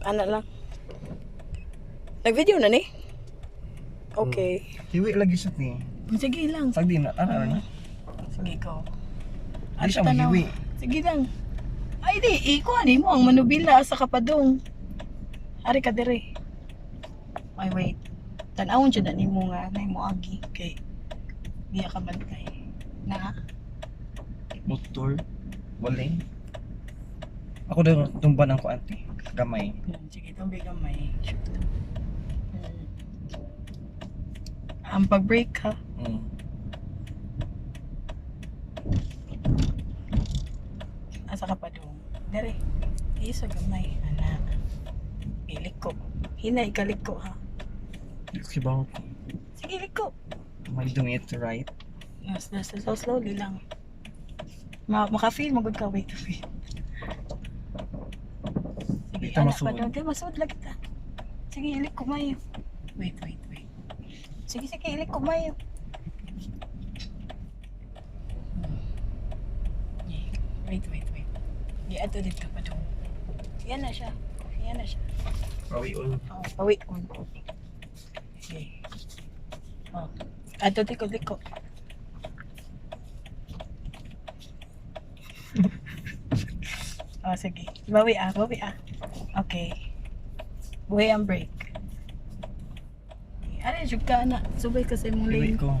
Anak lang. Nag-video na ni? Okay. Hiwi lagi siya ni. Sige lang. Sagdi na, tara na. Sige ko. Hindi siya maghiwi. Sige lang. Ay di, ikuha ni mo ang manubila sa kapadong. Ari ka dire. Ay wait. Tanawon siya na ni mo nga, na mo agi. Okay. Diya ka bantay. Na? Motor. Waling. Ako daw tumban ang kuante. Gamay. Sige, itong bigang may shoot. Ang pag-break ha. Asa ka pa doon? Dere. Isa gamay. Anak. Iliko. Hinay ka liko ha. Sibaw ko. Sige, liko. Am I doing it right? Yes, so slowly lang. Maka-feel, magod ka. Wait. Sige, Dito anak masuod. pa doon. Di, masuod lang kita. Sige, ilik ko mayo. Wait. Sige, ilik ko mayo. Wait. Di, ato dito ka pa doon. Yan na siya. Pawion. Oh, pawi. Okay. Oh. Ato liko. Oh, sige. Bawi ah. Okay. Buhay ang break. Ano yung ka na? Subay kasi mong Hiwi lane. ko.